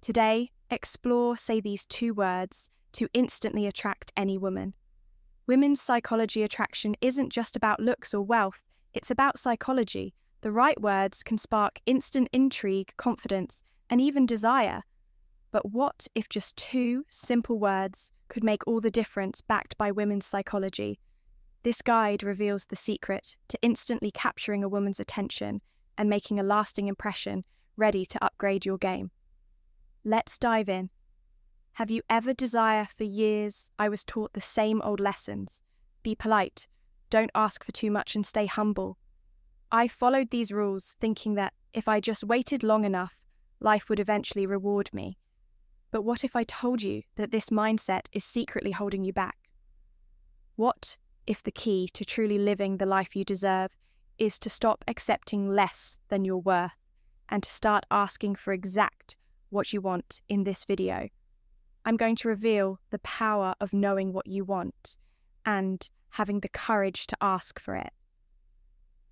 Today, explore, say these 2 words to instantly attract any woman. Women's psychology attraction isn't just about looks or wealth, it's about psychology. The right words can spark instant intrigue, confidence, and even desire. But what if just 2 simple words could make all the difference, backed by women's psychology? This guide reveals the secret to instantly capturing a woman's attention and making a lasting impression, ready to upgrade your game. Let's dive in. Have you ever desired for years? I was taught the same old lessons. Be polite, don't ask for too much, and stay humble. I followed these rules thinking that if I just waited long enough, life would eventually reward me. But what if I told you that this mindset is secretly holding you back? What if the key to truly living the life you deserve is to stop accepting less than your worth and to start asking for exact what you want? In this video, I'm going to reveal the power of knowing what you want and having the courage to ask for it.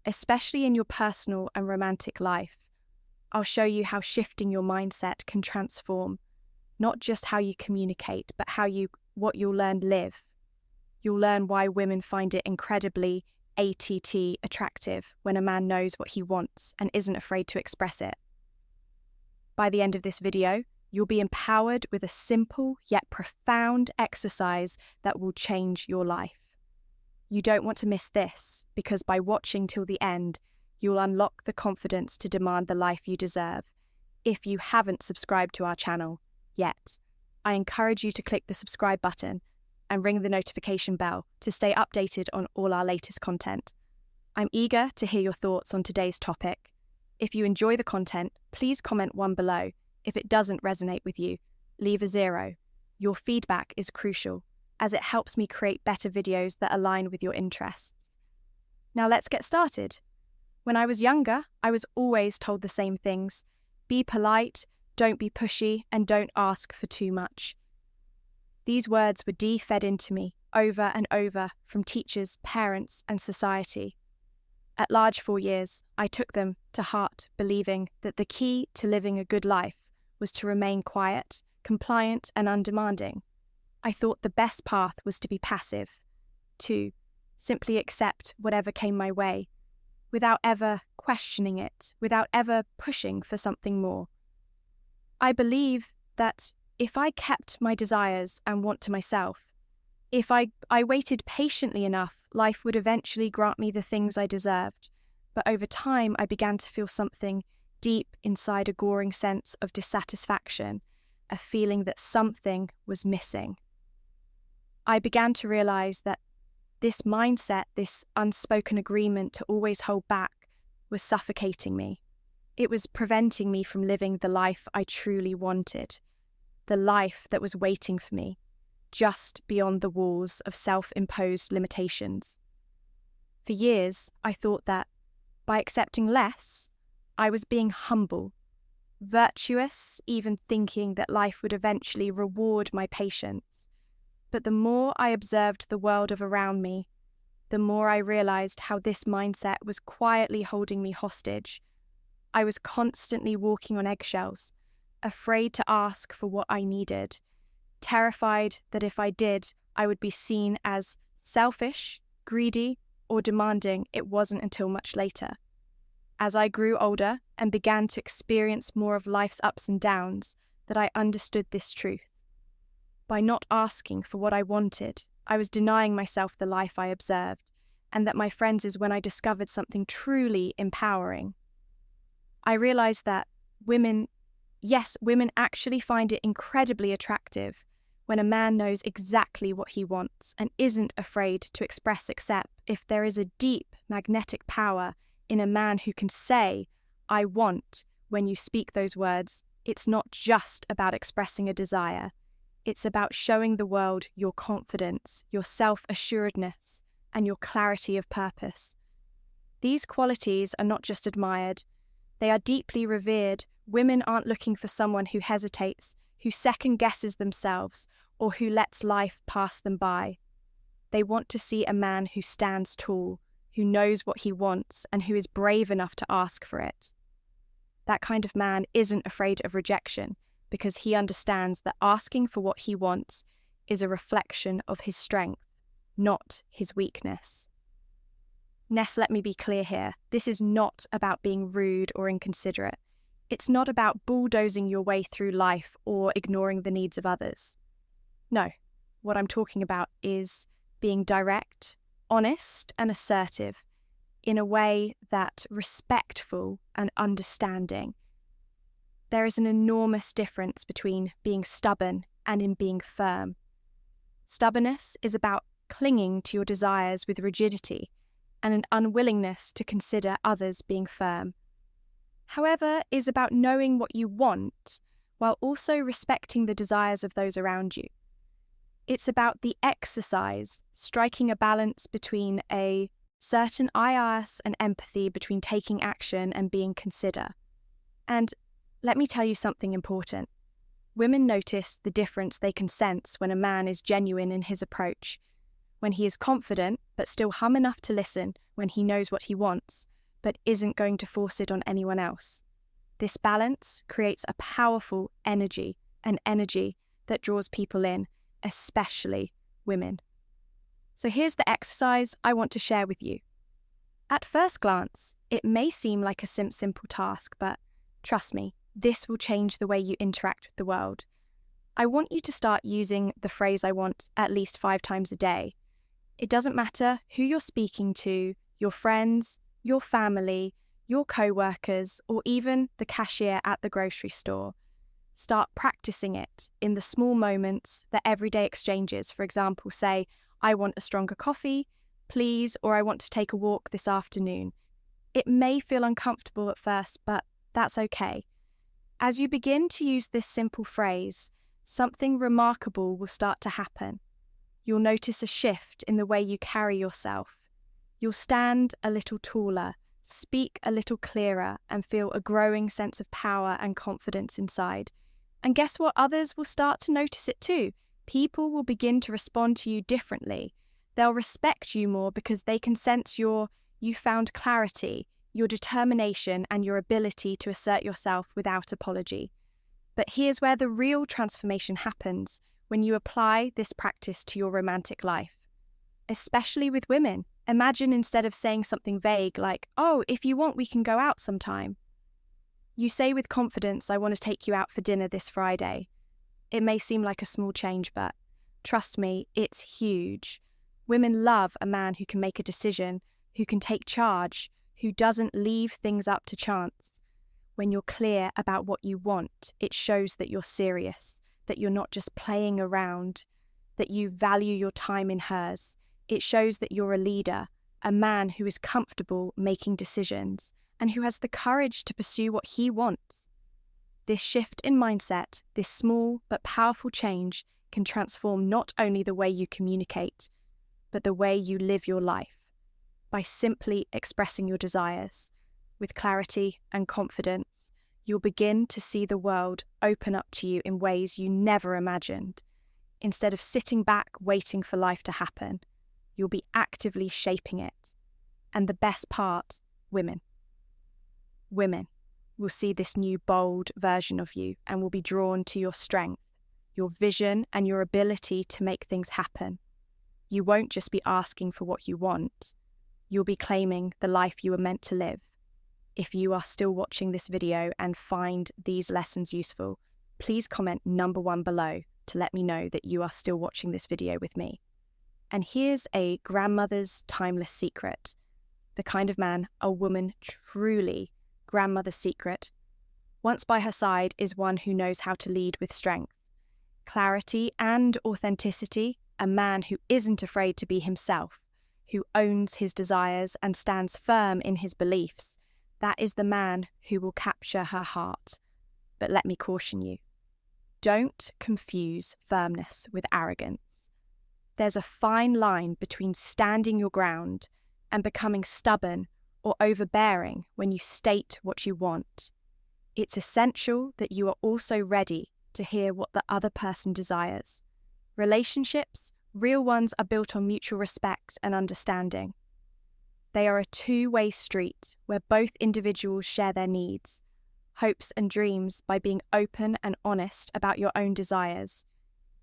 Especially in your personal and romantic life, I'll show you how shifting your mindset can transform not just how you communicate, but what you'll learn live. You'll learn why women find it incredibly attractive when a man knows what he wants and isn't afraid to express it. By the end of this video, you'll be empowered with a simple yet profound exercise that will change your life. You don't want to miss this, because by watching till the end, you'll unlock the confidence to demand the life you deserve. If you haven't subscribed to our channel yet, I encourage you to click the subscribe button and ring the notification bell to stay updated on all our latest content. I'm eager to hear your thoughts on today's topic. If you enjoy the content, please comment 1 below. If it doesn't resonate with you, leave a 0. Your feedback is crucial, as it helps me create better videos that align with your interests. Now let's get started. When I was younger, I was always told the same things. Be polite, don't be pushy, and don't ask for too much. These words were fed into me over and over from teachers, parents, and society. At large for years, I took them to heart, believing that the key to living a good life was to remain quiet, compliant, and undemanding. I thought the best path was to be passive, to simply accept whatever came my way, without ever questioning it, without ever pushing for something more. I believe that if I kept my desires and want to myself, if I waited patiently enough, life would eventually grant me the things I deserved. But over time, I began to feel something deep inside, a gnawing sense of dissatisfaction, a feeling that something was missing. I began to realize that this mindset, this unspoken agreement to always hold back, was suffocating me. It was preventing me from living the life I truly wanted, the life that was waiting for me, just beyond the walls of self-imposed limitations. For years, I thought that by accepting less, I was being humble, virtuous, even thinking that life would eventually reward my patience. But the more I observed the world around me, the more I realized how this mindset was quietly holding me hostage. I was constantly walking on eggshells, afraid to ask for what I needed, terrified that if I did, I would be seen as selfish, greedy, or demanding. It wasn't until much later, as I grew older and began to experience more of life's ups and downs, that I understood this truth. By not asking for what I wanted, I was denying myself the life I observed, and that, my friends, is when I discovered something truly empowering. I realized that women actually find it incredibly attractive when a man knows exactly what he wants and isn't afraid to express, except if there is a deep magnetic power in a man who can say, I want, when you speak those words. It's not just about expressing a desire. It's about showing the world your confidence, your self-assuredness, and your clarity of purpose. These qualities are not just admired, they are deeply revered. Women aren't looking for someone who hesitates, who second-guesses themselves, or who lets life pass them by. They want to see a man who stands tall, who knows what he wants, and who is brave enough to ask for it. That kind of man isn't afraid of rejection, because he understands that asking for what he wants is a reflection of his strength, not his weakness. Ness, let me be clear here. This is not about being rude or inconsiderate. It's not about bulldozing your way through life or ignoring the needs of others. No, what I'm talking about is being direct, honest, and assertive in a way that's respectful and understanding. There is an enormous difference between being stubborn and in being firm. Stubbornness is about clinging to your desires with rigidity and an unwillingness to consider others being firm. However, is about knowing what you want while also respecting the desires of those around you. It's about the exercise, striking a balance between a certain IRS and empathy, between taking action and being consider. And let me tell you something important. Women notice the difference they can sense when a man is genuine in his approach, when he is confident but still hum enough to listen when he knows what he wants, but isn't going to force it on anyone else. This balance creates a powerful energy, an energy that draws people in, especially women. So here's the exercise I want to share with you. At first glance, it may seem like a simple task, but trust me, this will change the way you interact with the world. I want you to start using the phrase "I want" at least 5 times a day. It doesn't matter who you're speaking to, your friends, your family, your co-workers, or even the cashier at the grocery store. Start practicing it in the small moments, the everyday exchanges. For example, say, "I want a stronger coffee, please," or "I want to take a walk this afternoon." It may feel uncomfortable at first, but that's okay. As you begin to use this simple phrase, something remarkable will start to happen. You'll notice a shift in the way you carry yourself. You'll stand a little taller, speak a little clearer, and feel a growing sense of power and confidence inside. And guess what? Others will start to notice it too. People will begin to respond to you differently. They'll respect you more because they can sense you found clarity, your determination, and your ability to assert yourself without apology. But here's where the real transformation happens, when you apply this practice to your romantic life. Especially with women. Imagine instead of saying something vague like, "Oh, if you want, we can go out sometime," you say with confidence, "I want to take you out for dinner this Friday." It may seem like a small change, but trust me, it's huge. Women love a man who can make a decision, who can take charge, who doesn't leave things up to chance. When you're clear about what you want, it shows that you're serious, that you're not just playing around, that you value your time in hers. It shows that you're a leader, a man who is comfortable making decisions and who has the courage to pursue what he wants. This shift in mindset, this small but powerful change, can transform not only the way you communicate, but the way you live your life, by simply expressing your desires. With clarity and confidence, you'll begin to see the world open up to you in ways you never imagined. Instead of sitting back waiting for life to happen, you'll be actively shaping it. And the best part, women. Women will see this new bold version of you and will be drawn to your strength, your vision, and your ability to make things happen. You won't just be asking for what you want. You'll be claiming the life you were meant to live. If you are still watching this video and find these lessons useful, please comment number 1 below to let me know that you are still watching this video with me. And here's a grandmother's timeless secret, the kind of man a woman truly grandmother's secret, once by her side, is one who knows how to lead with strength, clarity, and authenticity, a man who isn't afraid to be himself, who owns his desires and stands firm in his beliefs. That is the man who will capture her heart. But let me caution you, don't confuse firmness with arrogance. There's a fine line between standing your ground and becoming stubborn or overbearing when you state what you want. It's essential that you are also ready to hear what the other person desires. Relationships, real ones, are built on mutual respect and understanding. They are a two-way street where both individuals share their needs. hopes, and dreams by being open and honest about your own desires.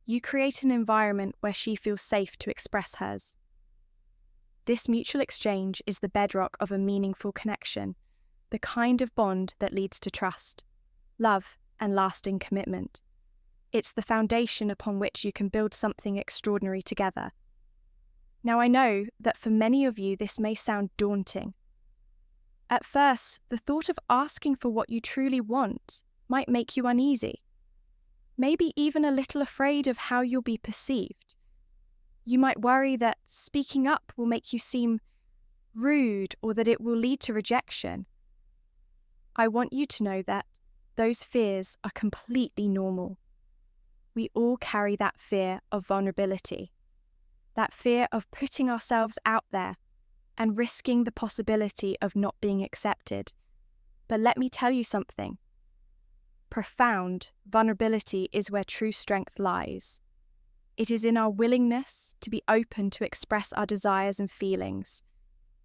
You create an environment where she feels safe to express hers. This mutual exchange is the bedrock of a meaningful connection, the kind of bond that leads to trust, love, and lasting commitment. It's the foundation upon which you can build something extraordinary together. Now, I know that for many of you this may sound daunting. At first, the thought of asking for what you truly want might make you uneasy, maybe even a little afraid of how you'll be perceived. You might worry that speaking up will make you seem rude or that it will lead to rejection. I want you to know that those fears are completely normal. We all carry that fear of vulnerability, that fear of putting ourselves out there and risking the possibility of not being accepted. But let me tell you something. Profound vulnerability is where true strength lies. It is in our willingness to be open to express our desires and feelings,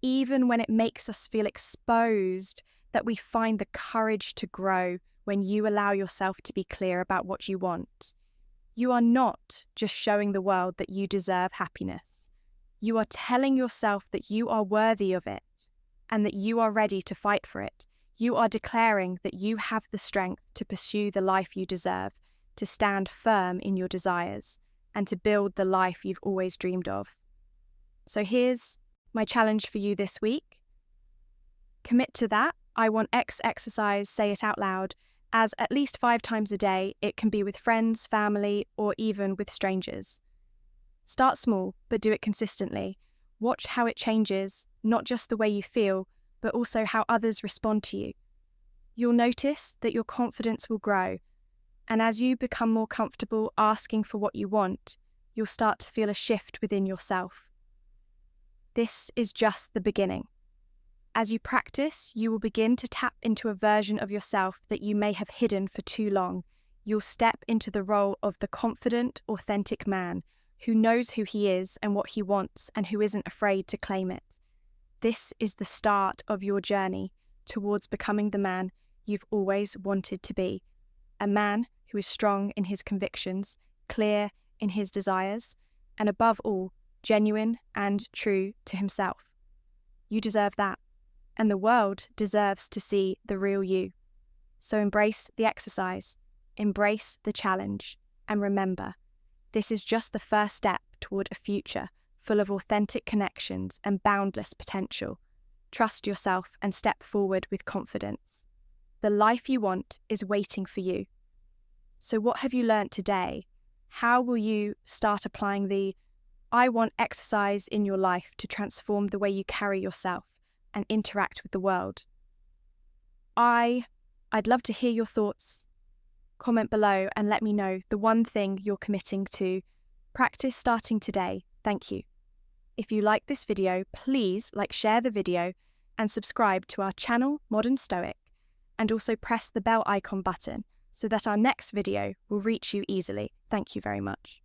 even when it makes us feel exposed, that we find the courage to grow when you allow yourself to be clear about what you want. You are not just showing the world that you deserve happiness. You are telling yourself that you are worthy of it and that you are ready to fight for it. You are declaring that you have the strength to pursue the life you deserve, to stand firm in your desires, and to build the life you've always dreamed of. So here's my challenge for you this week. Commit to that I want X exercise, say it out loud, as at least 5 times a day. It can be with friends, family, or even with strangers. Start small, but do it consistently. Watch how it changes, not just the way you feel, but also how others respond to you. You'll notice that your confidence will grow, and as you become more comfortable asking for what you want, you'll start to feel a shift within yourself. This is just the beginning. As you practice, you will begin to tap into a version of yourself that you may have hidden for too long. You'll step into the role of the confident, authentic man who knows who he is and what he wants and who isn't afraid to claim it. This is the start of your journey towards becoming the man you've always wanted to be. A man who is strong in his convictions, clear in his desires, and above all, genuine and true to himself. You deserve that, and the world deserves to see the real you. So embrace the exercise, embrace the challenge, and remember, this is just the first step toward a future full of authentic connections and boundless potential. Trust yourself and step forward with confidence. The life you want is waiting for you. So what have you learnt today? How will you start applying the I want exercise in your life to transform the way you carry yourself and interact with the world? I'd love to hear your thoughts. Comment below and let me know the one thing you're committing to practice starting today. Thank you. If you like this video, please share the video and subscribe to our channel, Modern Stoic, and also press the bell icon button so that our next video will reach you easily. Thank you very much.